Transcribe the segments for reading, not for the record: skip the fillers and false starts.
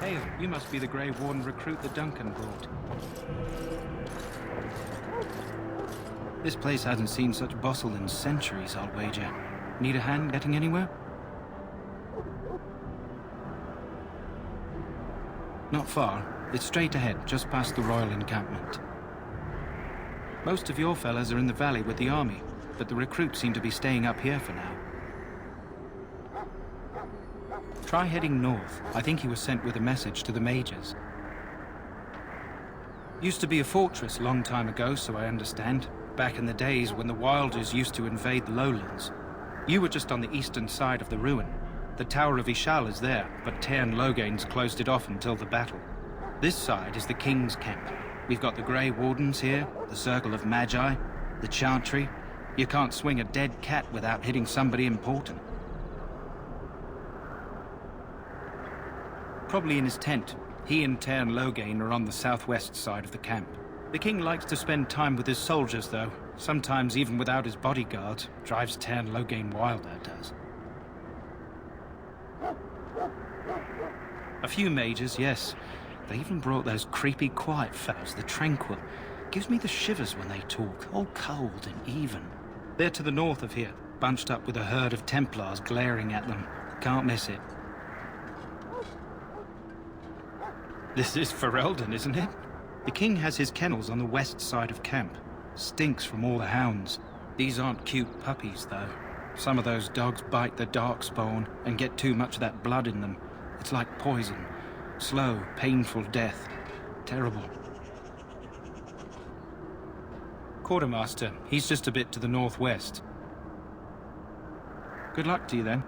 Hail, you must be the Grey Warden recruit that Duncan brought. This place hasn't seen such bustle in centuries, I'll wager. Need a hand getting anywhere? Not far. It's straight ahead, just past the royal encampment. Most of your fellas are in the valley with the army, but the recruits seem to be staying up here for now. Try heading north. I think he was sent with a message to the mages. Used to be a fortress a long time ago, so I understand. Back in the days when the Wilders used to invade the lowlands. You were just on the eastern side of the ruin. The Tower of Ishal is there, but Teyrn Logain's closed it off until the battle. This side is the King's camp. We've got the Grey Wardens here, the Circle of Magi, the Chantry. You can't swing a dead cat without hitting somebody important. Probably in his tent. He and Teyrn Logain are on the southwest side of the camp. The king likes to spend time with his soldiers, though. Sometimes even without his bodyguard. Drives Teyrn Logain wild, that does. A few mages, yes. They even brought those creepy quiet fellows, the Tranquil. Gives me the shivers when they talk, all cold and even. They're to the north of here, bunched up with a herd of Templars glaring at them. Can't miss it. This is Ferelden, isn't it? The king has his kennels on the west side of camp. Stinks from all the hounds. These aren't cute puppies, though. Some of those dogs bite the darkspawn and get too much of that blood in them. It's like poison. Slow, painful death. Terrible. Quartermaster, he's just a bit to the northwest. Good luck to you, then.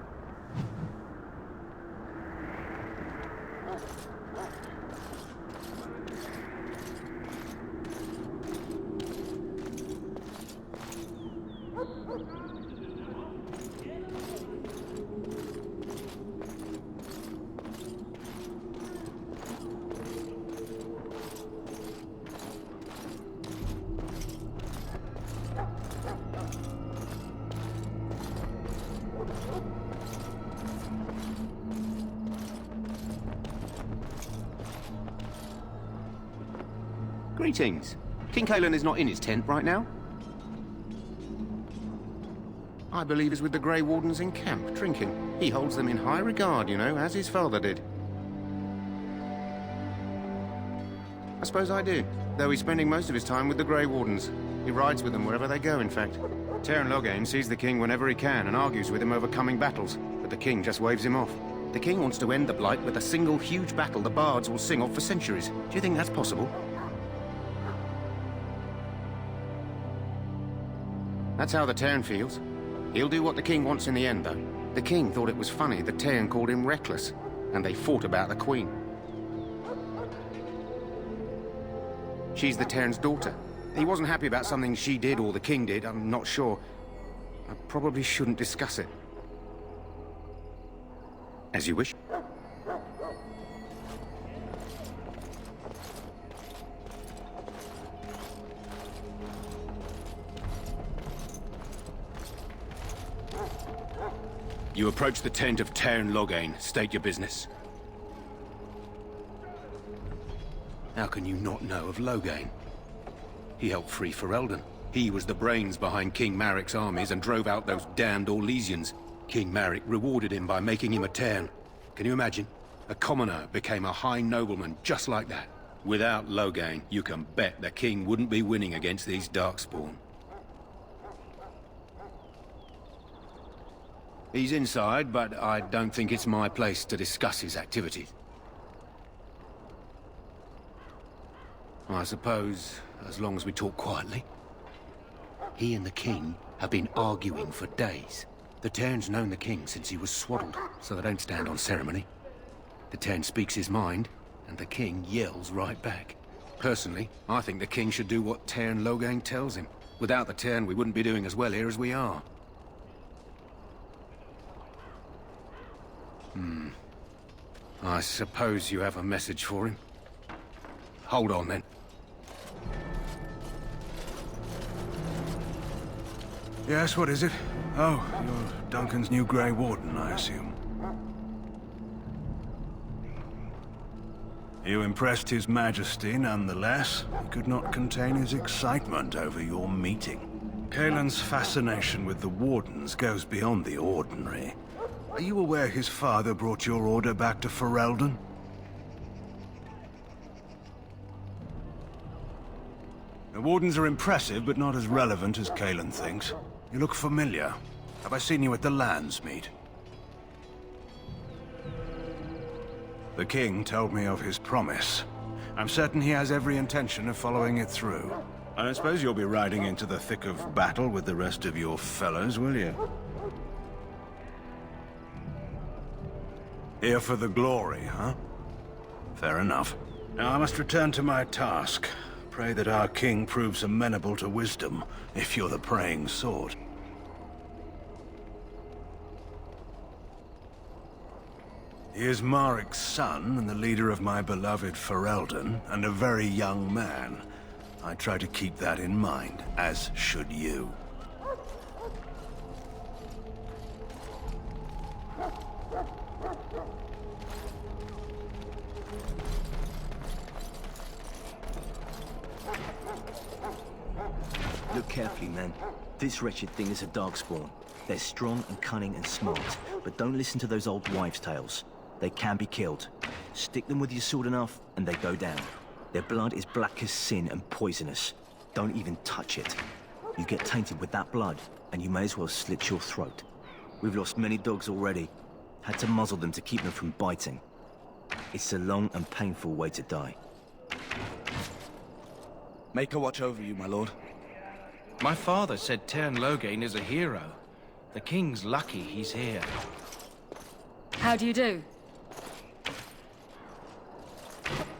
Greetings. King Colan is not in his tent right now. I believe he's with the Grey Wardens in camp, drinking. He holds them in high regard, you know, as his father did. I suppose I do, though he's spending most of his time with the Grey Wardens. He rides with them wherever they go, in fact. Teyrn Logain sees the king whenever he can and argues with him over coming battles, but the king just waves him off. The king wants to end the Blight with a single huge battle the bards will sing of for centuries. Do you think that's possible? That's how the Teyrn feels. He'll do what the king wants in the end, though. The king thought it was funny that Teyrn called him reckless, and they fought about the queen. She's the Teyrn's daughter. He wasn't happy about something she did or the king did, I'm not sure. I probably shouldn't discuss it. As you wish. You approach the tent of Teyrn Logain. State your business. How can you not know of Logain? He helped free Ferelden. He was the brains behind King Maric's armies and drove out those damned Orlesians. King Maric rewarded him by making him a Teyrn. Can you imagine? A commoner became a high nobleman just like that. Without Logain, you can bet the king wouldn't be winning against these darkspawn. He's inside, but I don't think it's my place to discuss his activities. I suppose, as long as we talk quietly. He and the king have been arguing for days. The Teyrn's known the king since he was swaddled, so they don't stand on ceremony. The Teyrn speaks his mind, and the king yells right back. Personally, I think the king should do what Teyrn Logain tells him. Without the Teyrn, we wouldn't be doing as well here as we are. I suppose you have a message for him. Hold on, then. Yes, what is it? Oh, you're Duncan's new Grey Warden, I assume. You impressed His Majesty nonetheless. He could not contain his excitement over your meeting. Cailan's fascination with the Wardens goes beyond the ordinary. Are you aware his father brought your order back to Ferelden? The Wardens are impressive, but not as relevant as Cailan thinks. You look familiar. Have I seen you at the Landsmeet? The King told me of his promise. I'm certain he has every intention of following it through. I don't suppose you'll be riding into the thick of battle with the rest of your fellows, will you? Here for the glory, huh? Fair enough. Now I must return to my task. Pray that our king proves amenable to wisdom, if you're the praying sort. He is Marik's son, and the leader of my beloved Ferelden, and a very young man. I try to keep that in mind, as should you. Look carefully, man. This wretched thing is a darkspawn. They're strong and cunning and smart, but don't listen to those old wives' tales. They can be killed. Stick them with your sword enough, and they go down. Their blood is black as sin and poisonous. Don't even touch it. You get tainted with that blood, and you may as well slit your throat. We've lost many dogs already. Had to muzzle them to keep them from biting. It's a long and painful way to die. Make a watch over you, my lord. My father said Teyrn Loghain is a hero. The king's lucky he's here. How do you do?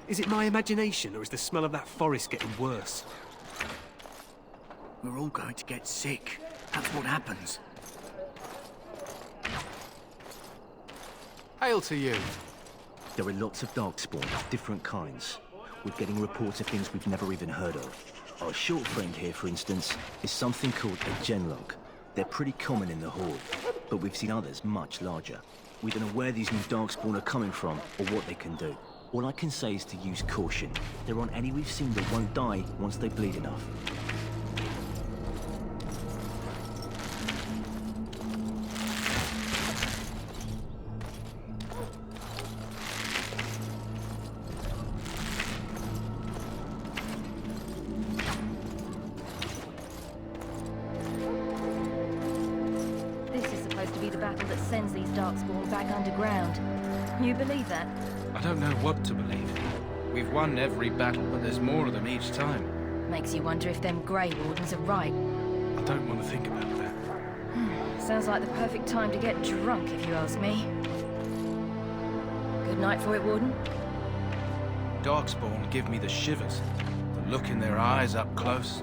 Is it my imagination, or is the smell of that forest getting worse? We're all going to get sick. That's what happens. Hail to you. There are lots of darkspawn, different kinds. We're getting reports of things we've never even heard of. Our short friend here, for instance, is something called a genlog. They're pretty common in the Horde, but we've seen others much larger. We don't know where these new darkspawn are coming from, or what they can do. All I can say is to use caution. There aren't any we've seen that won't die once they bleed enough. This is supposed to be the battle that sends these darkspawn back underground. You believe that? I don't know what to believe. We've won every battle, but there's more of them each time. Makes you wonder if them Grey Wardens are right. I don't want to think about that. Sounds like the perfect time to get drunk, if you ask me. Good night for it, Warden. Darkspawn give me the shivers. The look in their eyes up close.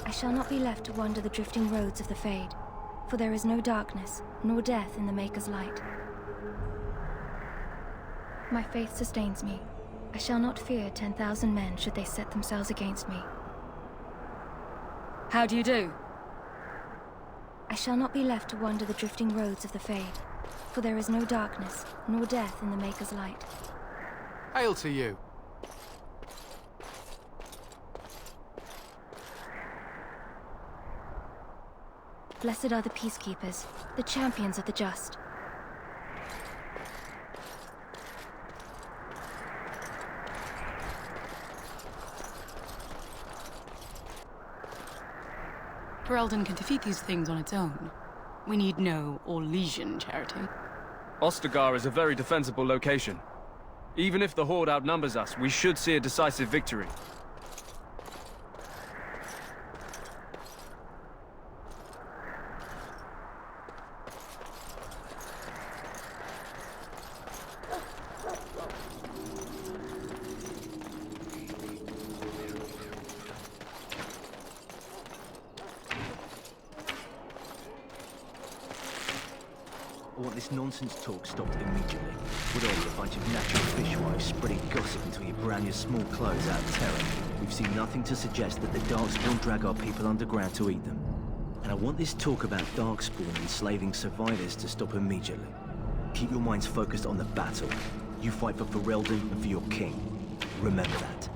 I shall not be left to wander the drifting roads of the Fade, for there is no darkness, nor death in the Maker's light. My faith sustains me. I shall not fear 10,000 men should they set themselves against me. How do you do? I shall not be left to wander the drifting roads of the Fade, for there is no darkness, nor death in the Maker's light. Hail to you. Blessed are the peacekeepers, the champions of the just. Ferelden can defeat these things on its own. We need no Orlesian charity. Ostagar is a very defensible location. Even if the Horde outnumbers us, we should see a decisive victory. I want this nonsense talk stopped immediately. What are you, a bunch of natural fishwives spreading gossip until you brown your small clothes out of terror? We've seen nothing to suggest that the Darkspawn drag our people underground to eat them. And I want this talk about Darkspawn enslaving survivors to stop immediately. Keep your minds focused on the battle. You fight for Ferelden and for your king. Remember that.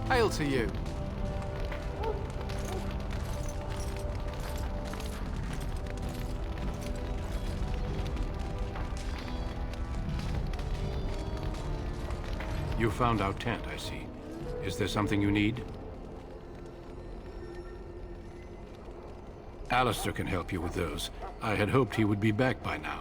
Hail to you. You found our tent, I see. Is there something you need? Alistair can help you with those. I had hoped he would be back by now.